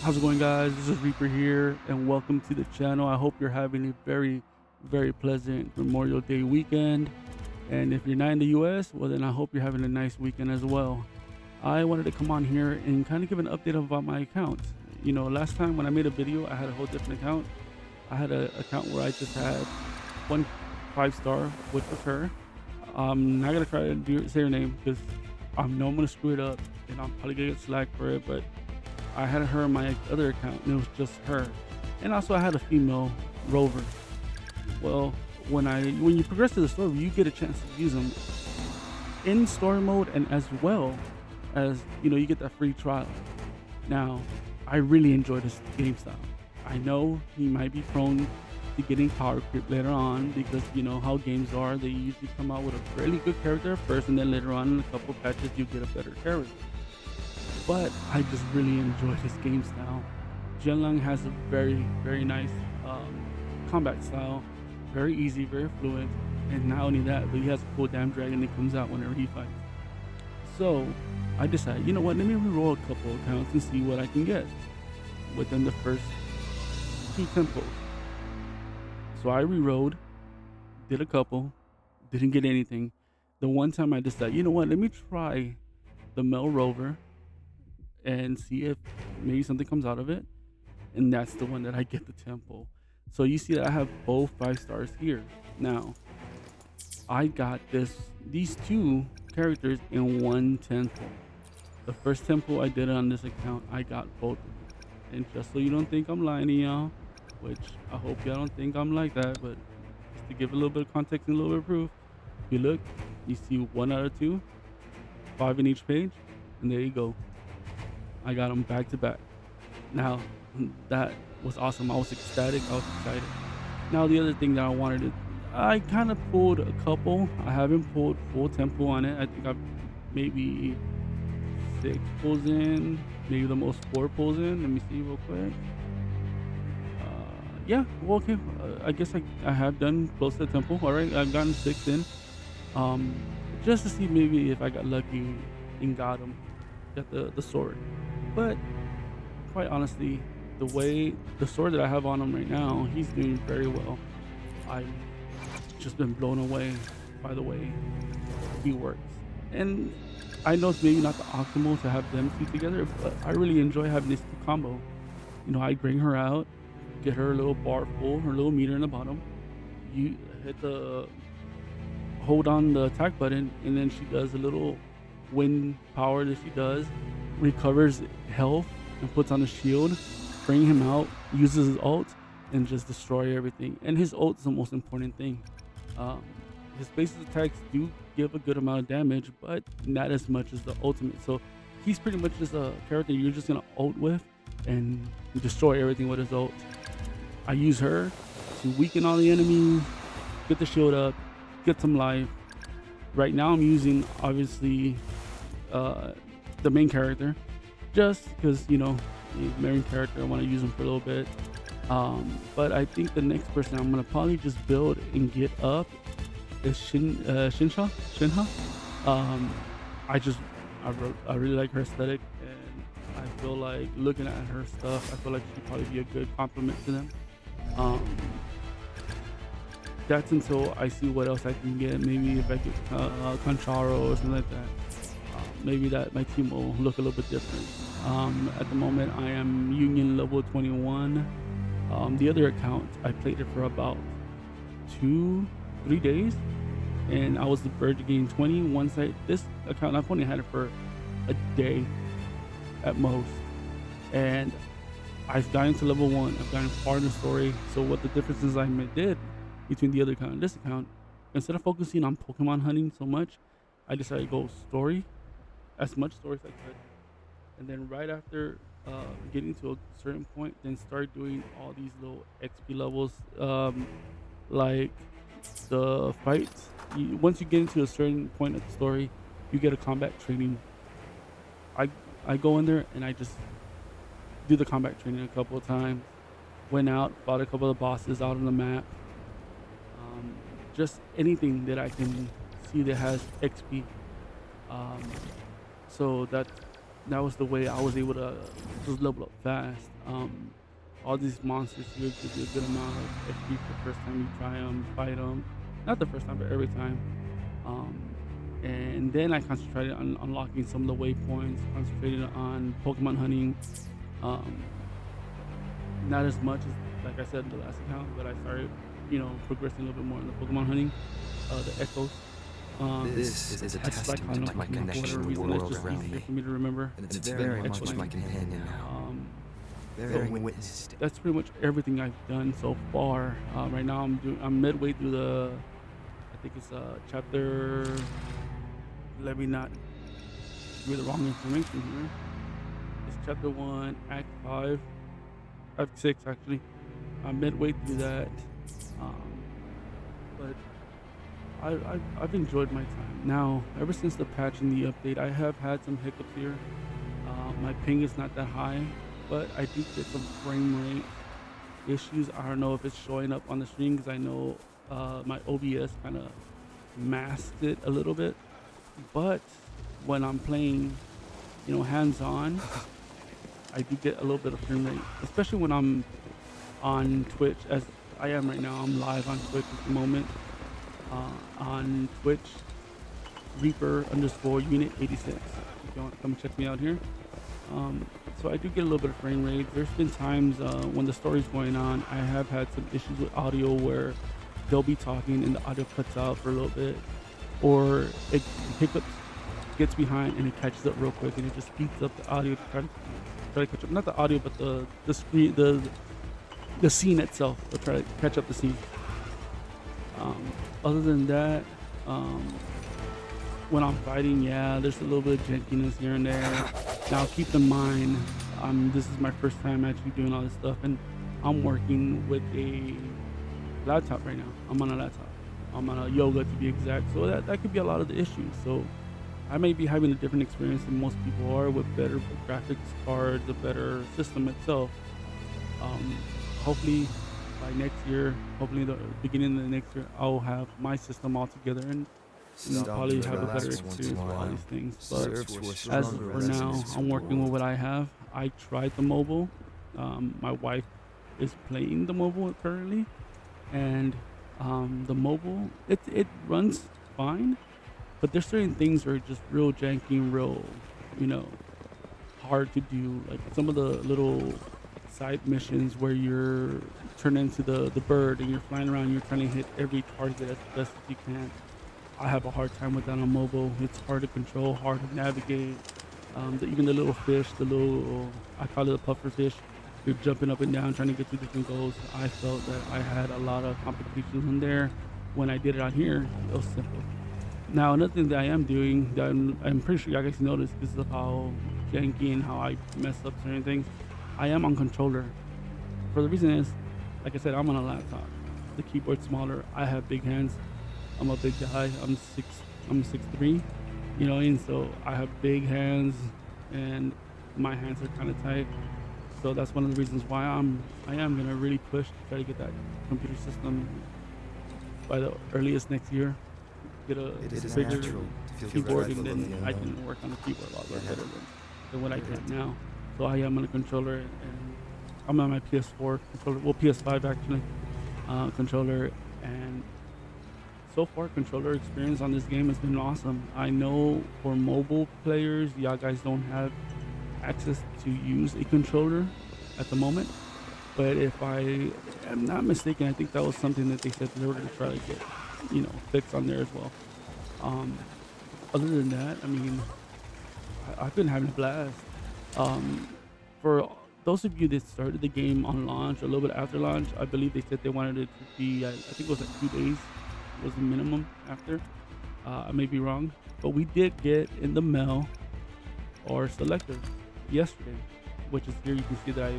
How's it going, guys? This is Reaper here, and welcome to the channel. I hope you're having a very pleasant Memorial Day weekend. And if you're not in the US, well, then I hope you're having a nice weekend as well. I wanted to come on here and kind of give an update about my account. Last time when I made a video, I had a whole different account. I had an account where I just had one 5-star, which was her. I'm not gonna try to say her name because I know I'm gonna screw it up, and I'm probably gonna get slack for it, but I had her in my other account, and it was just her. And also, I had a female rover. Well, when you progress to the story, you get a chance to use them in story mode, and as well as you get that free trial. Now, I really enjoy this game style. I know he might be prone to getting power creep later on because you know how games are. They usually come out with a fairly good character at first, and then later on in a couple patches, you get a better character. But I just really enjoy this game style. Jinlang has a very nice combat style, very easy, very fluent, and not only that, but he has a cool damn dragon that comes out whenever he fights. So I decided, you know what, let me reroll a couple accounts and see what I can get within the first two tempos. So I rerolled, did a couple, didn't get anything. The one time I decided, you know what, let me try the Mel Rover and see if maybe something comes out of it. And that's the one that I get the tempo. So you see that I have both 5 stars here. Now, I got these two characters in one tempo. The first tempo I did on this account, I got both of them. And just so you don't think I'm lying to y'all, which I hope y'all don't think I'm like that, but just to give a little bit of context and a little bit of proof, if you look, you see 1 out of 2, 5 in each page, and there you go. I got them back to back. Now, that was awesome. I was ecstatic. I was excited. Now, the other thing that I kind of pulled a couple. I haven't pulled full tempo on it. I think I've maybe 6 pulls in, maybe the most 4 pulls in. Let me see real quick. Yeah, well, okay. I guess I have done close to the tempo. All right, I've gotten 6 in. Um, just to see maybe if I got lucky and got the sword. But quite honestly, the way the sword that I have on him right now, he's doing very well. I've just been blown away by the way he works. And I know it's maybe not the optimal to have them two together, but I really enjoy having this combo. I bring her out, get her a little bar full, her little meter in the bottom. You hit the hold on the attack button, and then she does a little wind power that she does, recovers health and puts on a shield, bring him out, uses his ult, and just destroy everything. And his ult is the most important thing. Um, his basic attacks do give a good amount of damage, but not as much as the ultimate. So he's pretty much just a character you're just gonna ult with and destroy everything with his ult. I use her to weaken all the enemies, get the shield up, get some life. Right now I'm using obviously the main character, just because the main character I want to use him for a little bit. But I think the next person I'm gonna probably just build and get up is Shinha. Um, I really like her aesthetic, and I feel like looking at her stuff, I feel like she'd probably be a good complement to them. Um, that's until I see what else I can get. Maybe if I get Concharo or something like that. Maybe that my team will look a little bit different. At the moment, I am Union level 21. The other account, I played it for about 2-3 days, and I was the verge of getting 20. This account, I've only had it for a day at most, and I've gotten to level 1. I've gotten far in the story. So what the differences I did between the other account and this account, instead of focusing on Pokemon hunting so much, I decided to go story, as much story as I could, and then right after getting to a certain point, then start doing all these little XP levels, like the fights. Once you get into a certain point of the story, you get a combat training. I go in there and I just do the combat training a couple of times. Went out, fought a couple of bosses out on the map. Um, just anything that I can see that has XP. Um, so that was the way I was able to level up fast. All these monsters here give you a good amount of XP for the first time you try them, fight them. Not the first time, but every time. Um, and then I concentrated on unlocking some of the waypoints, concentrated on Pokemon hunting. Um, Not as much as, like I said, in the last account, but I started, progressing a little bit more in the Pokemon hunting, the Echoes. This is a I just like calling testament them to my Pokemon for connection whatever with the reason. It's world just around easier me, for me to remember. and it's very much Echoes. my companion now, Um, bearing witness. that's pretty much everything I've done so far. Right now, I'm midway through I think it's chapter. Let me not give you the wrong information here. It's chapter one, act five, act six actually. I'm midway through that. Um, but I've enjoyed my time. Now, ever since the patch and the update, I have had some hiccups here. My ping is not that high, but I do get some frame rate issues. I don't know if it's showing up on the screen because I know my OBS kind of masked it a little bit. But when I'm playing, hands on, I do get a little bit of frame rate, especially when I'm on Twitch, as I am right now. I'm live on Twitch at the moment. On Twitch, Reaper underscore unit 86. If you want to come check me out here. So I do get a little bit of frame rate. There's been times when the story's going on, I have had some issues with audio where they'll be talking and the audio cuts out for a little bit, or it hiccups, gets behind and it catches up real quick and it just speeds up the audio to try to catch up. Not the audio, but the screen, the scene itself. Will try to catch up the scene. Other than that, um, when I'm fighting, yeah, there's a little bit of jankiness here and there. Now, keep in mind, this is my first time actually doing all this stuff, and I'm working with a laptop right now. I'm on a laptop. I'm on a Yoga to be exact. So that could be a lot of the issues. So I may be having a different experience than most people are with better graphics cards, a better system itself. Um, Hopefully by next year, hopefully the beginning of the next year, I'll have my system all together and probably have a better experience with all these things. But as for now, I'm working with what I have. I tried the mobile. My wife is playing the mobile currently, and the mobile it runs fine, but there's certain things that are just real janky and real, you know, hard to do. Like some of the little side missions where you're turned into the bird and you're flying around, you're trying to hit every target as best as you can. I have a hard time with that on mobile. It's hard to control, hard to navigate. Even the little fish, I call it a puffer fish, you're jumping up and down trying to get to different goals. I felt that I had a lot of complications in there. When I did it on here, it was simple. Now, another thing that I am doing that I'm pretty sure you guys noticed because of how janky and how I mess up certain things, I am on controller. For the reason is, like I said, I'm on a laptop. The keyboard's smaller. I have big hands. I'm a big guy. I'm 6'3", and so I have big hands and my hands are kind of tight. So that's one of the reasons why I am gonna really push to try to get that computer system by the earliest next year. Get a bigger keyboard, and then I can work on the keyboard a lot better than what I can now. So I am on a controller, and I'm on my PS4 controller, well PS5 actually, controller, and so far controller experience on this game has been awesome. I know for mobile players, y'all guys don't have access to use a controller at the moment, but if I am not mistaken, I think that was something that they said they were going to try to get, fixed on there as well. Um, Other than that, I mean, I've been having a blast. For those of you that started the game on launch, or a little bit after launch, I believe they said they wanted it to be, I think it was like 2 days was the minimum after. I may be wrong, but we did get in the mail our selector yesterday, which is here. You can see that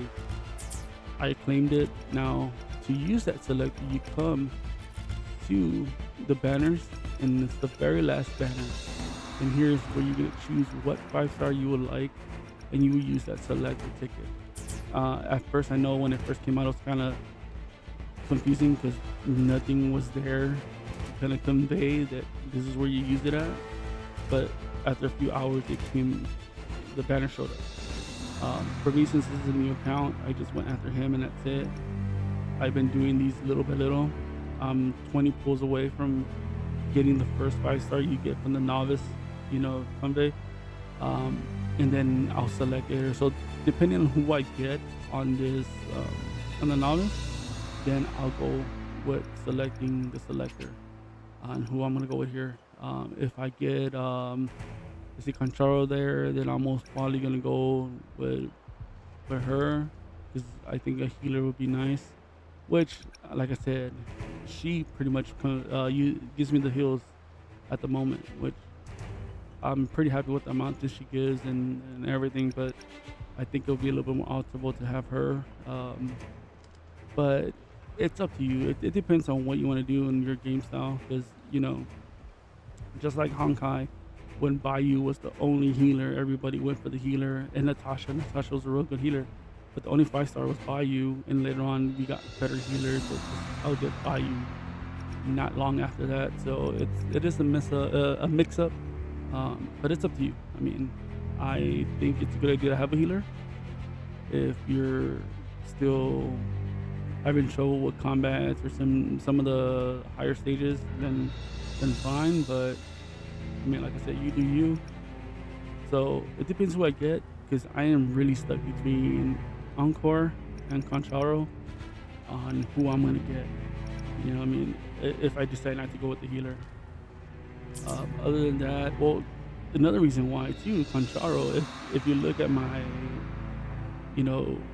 I claimed it. Now, to use that selector, you come to the banners, and it's the very last banner. And here's where you're gonna choose what 5-star you would like, and you will use that selector ticket. At first, I know when it first came out, it was kind of confusing because nothing was there to kind of convey that this is where you use it at. But after a few hours, the banner showed up. For me, since this is a new account, I just went after him and that's it. I've been doing these little by little. I'm 20 pulls away from getting the first 5-star you get from the novice, someday. Um, and then I'll select it. So depending on who I get on this, on the novice, then I'll go with selecting the selector on who I'm gonna go with here. If I get I see Concharo there, then I'm most probably gonna go with her because I think a healer would be nice. Which, like I said, she pretty much gives me the heals at the moment, which I'm pretty happy with the amount that she gives and everything. But I think it'll be a little bit more optimal to have her. But it's up to you. It depends on what you want to do in your game style, because just like Honkai, when Bayou was the only healer, everybody went for the healer, and Natasha. Natasha was a real good healer, but the only 5-star was Bayou, and later on we got better healers. So I'll get Bayou not long after that. So it is a mix up, but it's up to you. I mean, I think it's a good idea to have a healer if you're still having trouble with combats or some of the higher stages, then fine. But I mean, like I said, you do you. So it depends who I get, because I am really stuck between Encore and Concharo on who I'm gonna get. You know what I mean? If I decide not to go with the healer. Other than that, well, another reason why too, Concharo, if you look at my,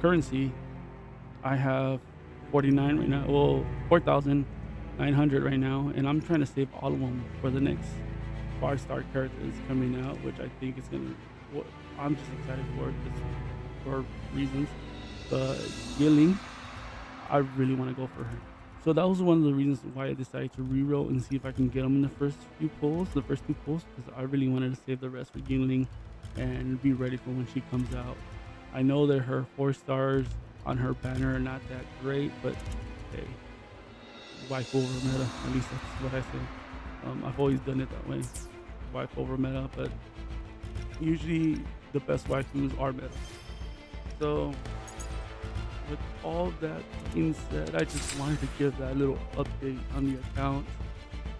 currency, I have 49 right now. Well, 4,900 right now, and I'm trying to save all of them for the next 5-star characters coming out, which I think is gonna. Well, I'm just excited for it just for reasons. But Yilling, I really want to go for her. So that was one of the reasons why I decided to reroll and see if I can get them in the first two pulls, because I really wanted to save the rest for Yingling and be ready for when she comes out. I know that her 4 stars on her banner are not that great, but hey, wife over meta. At least that's what I say. I've always done it that way, wife over meta. But usually the best waifus are meta. So with all that being said, I just wanted to give that little update on the account.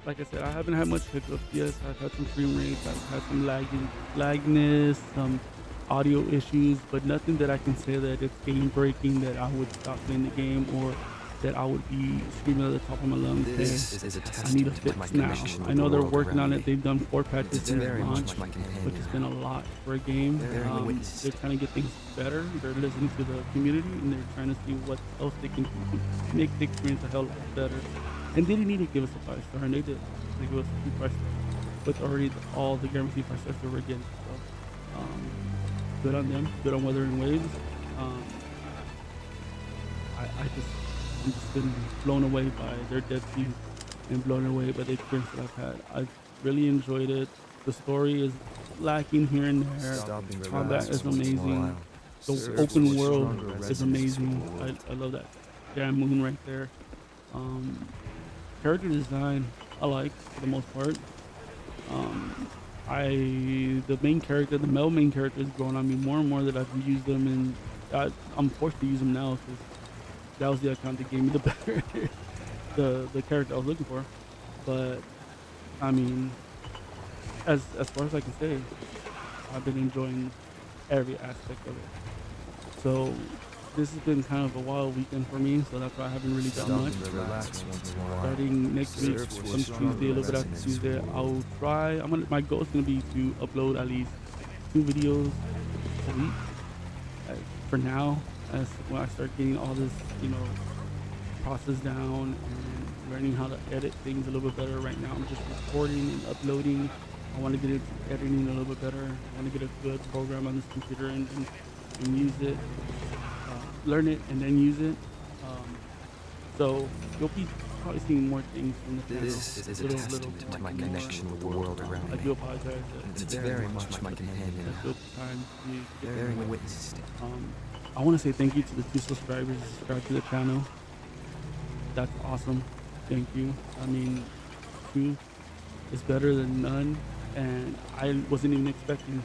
Like I said, I haven't had much hiccups. Yes, I've had some frame rates, I've had some lagness, some audio issues, but nothing that I can say that it's game breaking, that I would stop playing the game, or that I would be screaming at the top of my lungs, I need a fix now. I know they're working on it. They've done 4 patches since launch, which has been a lot for a game. They're trying to get things better. They're listening to the community, and they're trying to see what else they can do to make the experience a hell lot better. And they didn't need to give us a 5-star, and they did. They gave us a 2 5-stars with already all the guaranteed 5-stars they were getting. So, good on them. Good on Wuthering Waves. I'm just been blown away by their depth and blown away by the experience that I've had. I've really enjoyed it. The story is lacking here and there. Combat is amazing. The open world is amazing. I love that damn moon right there. Character design I like for the most part. The male main character is growing on me more and more that I've used them, and I'm forced to use them now because that was the account that gave me the better the character I was looking for. But I mean, as far as I can say, I've been enjoying every aspect of it. So this has been kind of a wild weekend for me, so that's why I haven't really done much. Starting next week, some Tuesday, a little bit after Tuesday, I'll try. My goal is gonna be to upload at least 2 videos a week. For now, as when I start getting all this, process down and learning how to edit things a little bit better. Right now, I'm just recording and uploading. I want to get into editing a little bit better. I want to get a good program on this computer and use it, learn it, and then use it. So you'll be probably seeing more things from the channel. This is a testament to my connection with the world around I me. do apologize. It's very much my companion I now. took time to get Bearing witness. I want to say thank you to the 2 subscribers who subscribed to the channel. That's awesome. Thank you. I mean, 2 is better than none, and I wasn't even expecting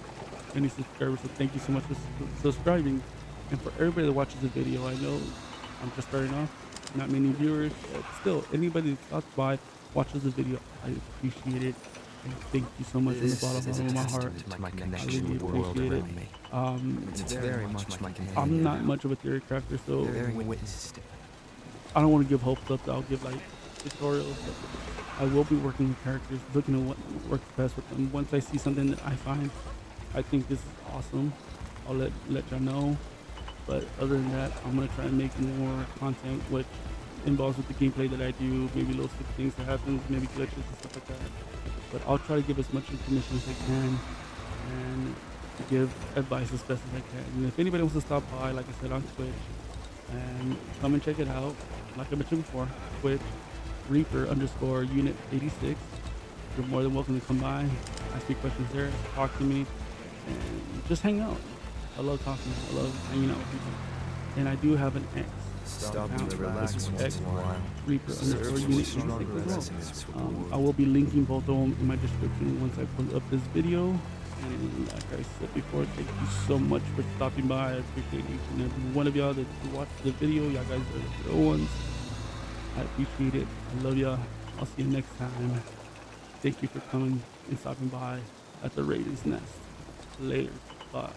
any subscribers. So thank you so much for subscribing. And for everybody that watches the video, I know I'm just starting off, not many viewers, but still, anybody that stops by, watches the video, I appreciate it. And thank you so much from the This bottom is a of my heart. testament to my I connection really with the world appreciate it. around me. Um, It's very much my I'm companion not now, much of a theory crafter, so bearing witness to. I don't want to give hopes up that I'll give like tutorials, but I will be working with characters, looking at what works best with them. Once I see something that I find I think this is awesome, I'll let y'all know. But other than that, I'm gonna try and make more content which involves with the gameplay that I do, maybe little stupid things that happens, maybe glitches and stuff like that. But I'll try to give as much information as I can and give advice as best as I can. And if anybody wants to stop by, like I said, on Twitch, and come and check it out. Like I mentioned before, Twitch Reaper underscore unit 86. You're more than welcome to come by, ask me questions there, talk to me, and just hang out. I love talking. I love hanging out with people. And I do have an X Stop account, to relax which is once X in a while. Reaper underscore Search for unit stronger 86 as resonance with the well. world. I will be linking both of them in my description once I put up this video. And like I said before, thank you so much for stopping by. I appreciate each and every one of y'all that watched the video. Y'all guys are the real ones. I appreciate it. I love y'all. I'll see you next time. Thank you for coming and stopping by at the Raiders Nest. Later. Bye.